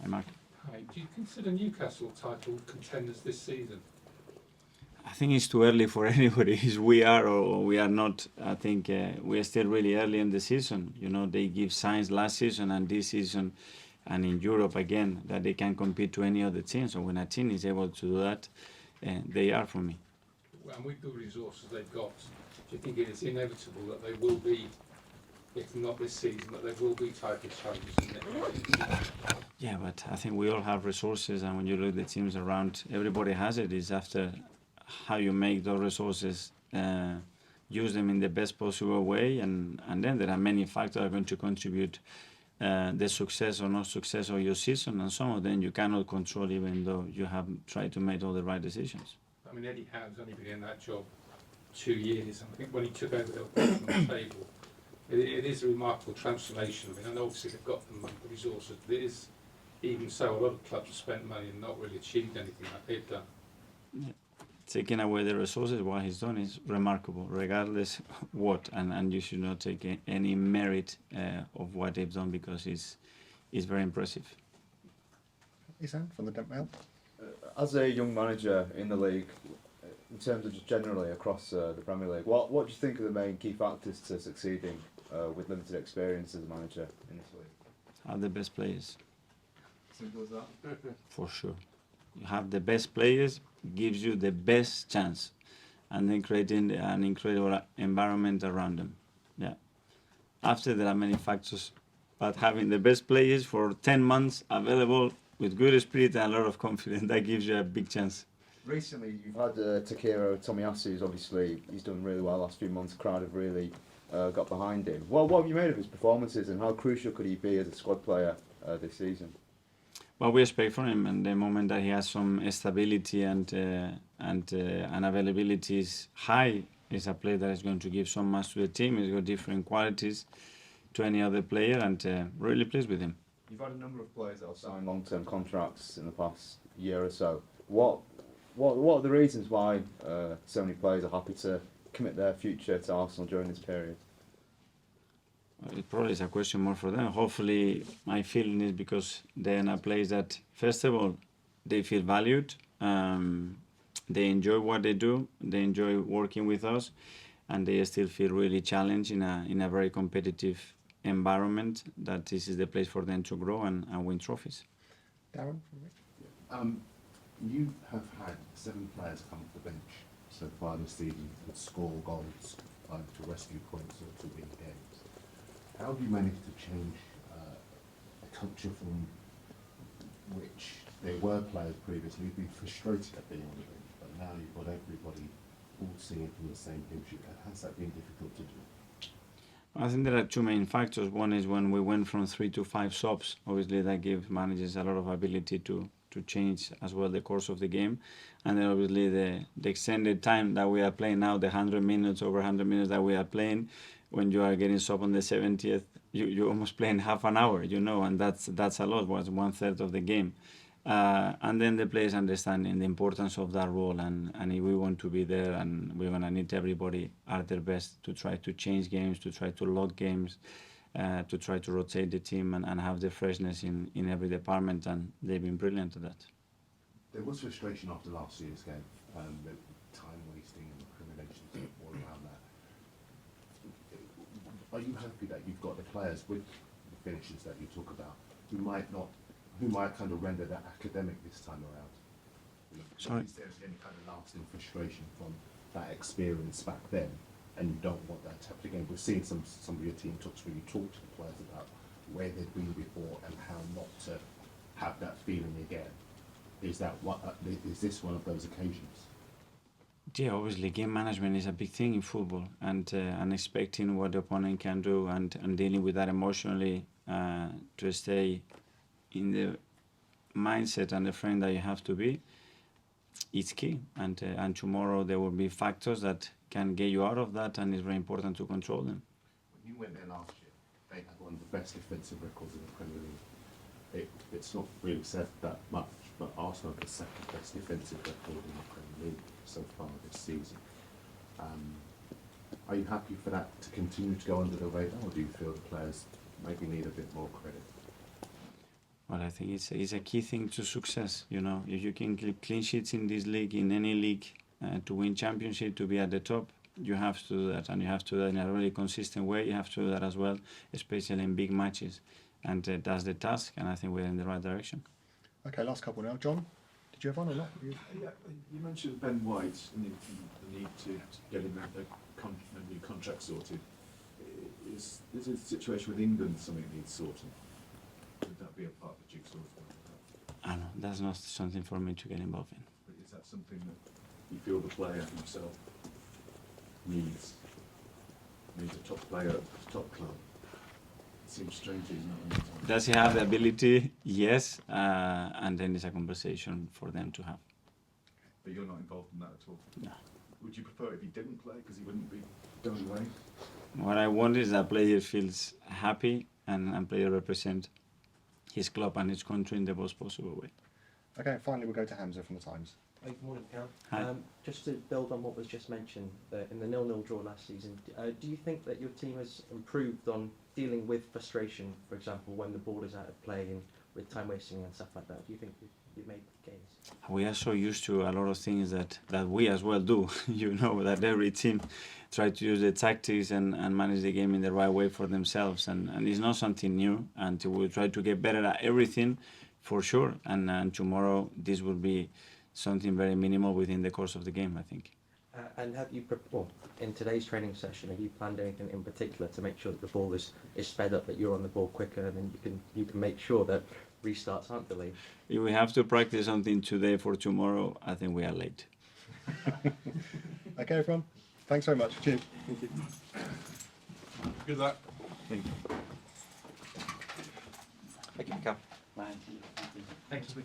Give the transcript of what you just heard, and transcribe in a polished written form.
Mark. Hi. Do you consider Newcastle title contenders this season? I think it's too early for anybody. If we are or we are not. I think we are still really early in the season. You know, they give signs last season and this season, and in Europe again, that they can compete to any other team. So when a team is able to do that, they are for me. And with the resources they've got, do you think it is inevitable that they will be, if not this season, that they will be title challengers in the next season? Yeah, but I think we all have resources, and when you look at the teams around, everybody has it. It's after how you make those resources, use them in the best possible way, and then there are many factors that are going to contribute the success or not success of your season, and some of them you cannot control even though you have tried to make all the right decisions. I mean, Eddie Howe's only been in that job 2 years. I think when he took over, they were bottom of the table. It is a remarkable transformation. I mean, and obviously they've got the resources, but it is, even so, a lot of clubs have spent money and not really achieved anything like they've done. Yeah. Taking away the resources, what he's done is remarkable, regardless what, and you should not take any merit of what they've done because it's very impressive. Isan from the Dent Mail. As a young manager in the league, in terms of just generally across the Premier League, what do you think are the main key factors to succeeding with limited experience as a manager in this league? Have the best players. Simple as that. For sure. You have the best players, gives you the best chance, and then creating an incredible environment around them. Yeah. After there are many factors, but having the best players for 10 months available with good spirit and a lot of confidence, that gives you a big chance. Recently, you've had Tomiyasu, who's obviously he's done really well last few months. The crowd have really got behind him. Well, what have you made of his performances, and how crucial could he be as a squad player this season? Well, we expect from him, and the moment that he has some stability and availability is high, is a player that is going to give so much to the team. He's got different qualities to any other player, and really pleased with him. You've had a number of players that have signed long-term contracts in the past year or so. What are the reasons why so many players are happy to commit their future to Arsenal during this period? It probably is a question more for them. Hopefully, my feeling is because they're in a place that, first of all, they feel valued, they enjoy what they do, they enjoy working with us, and they still feel really challenged in a very competitive environment, that this is the place for them to grow and win trophies. Darren from Rick. You have had 7 players come off the bench so far this season and score goals, either to rescue points or to win games. How have you managed to change a culture from which they were players previously who've been frustrated at being on the bench, but now you've got everybody all singing from the same hymn sheet? Has that been difficult to do? I think there are 2 main factors. One is when we went from 3 to 5 subs, obviously that gives managers a lot of ability to change as well the course of the game. And then obviously the extended time that we are playing now, the 100 minutes, over 100 minutes that we are playing, when you are getting sub on the 70th, you're almost playing half an hour, you know, and that's a lot, was 1/3 of the game. And then the players understanding the importance of that role, and if we want to be there, and we're going to need everybody at their best to try to change games, to try to lock games, to try to rotate the team and have the freshness in every department, and they've been brilliant at that. There was frustration after last year's game, the time wasting and recriminations all around that. Are you happy that you've got the players with the finishes that you talk about, who might kind of render that academic this time around? Sorry? Is there any kind of lasting frustration from that experience back then, and you don't want that to happen again? We've seen some of your team talks where you talk to the players about where they've been before and how not to have that feeling again. Is this one of those occasions? Yeah, obviously game management is a big thing in football, and expecting what the opponent can do and dealing with that emotionally to stay in the mindset and the frame that you have to be, it's key. And tomorrow there will be factors that can get you out of that, and it's very important to control them. When you went there last year, they had one of the best defensive records in the Premier League. It's not really said that much, but Arsenal have the second best defensive record in the Premier League so far this season. Are you happy for that to continue to go under the radar, or do you feel the players maybe need a bit more credit? Well, I think it's a key thing to success. You know, if you can keep clean sheets in this league, in any league, to win championship, to be at the top, you have to do that, and you have to do that in a really consistent way. You have to do that as well, especially in big matches, and that's the task. And I think we're in the right direction. Okay, last couple now. John, did you have one or not? Yeah, you mentioned Ben White and the need to get him a new contract sorted. Is a situation with England something that needs sorting? Would that be a part of the jigsaw as well? I know that's not something for me to get involved in. But is that something that you feel the player himself needs a top player at a top club? It seems strange he's not on the Does he have the ability? Yes, and then it's a conversation for them to have. But you're not involved in that at all? No. Would you prefer if he didn't play because he wouldn't be going away? What I want is that player feels happy and player represent his club and his country in the most possible way. Okay, finally we'll go to Hamza from the Times. Good morning, Cal. Hi. Just to build on what was just mentioned, in the 0-0 draw last season, do you think that your team has improved on dealing with frustration, for example, when the ball is out of play and with time wasting and stuff like that? Do you think you've made gains? We are so used to a lot of things that we as well do. You know that every team try to use the tactics and manage the game in the right way for themselves, and it's not something new, and we try to get better at everything for sure, and tomorrow this will be something very minimal within the course of the game, I think. And have you, in today's training session, have you planned anything in particular to make sure that the ball is sped up, that you're on the ball quicker, and then you can make sure that restarts aren't delayed? If we have to practice something today for tomorrow, I think we are late. Okay, everyone. Thanks very much. Cheers. Good luck. Thank you. Thank you, Mikel. Bye. Thanks for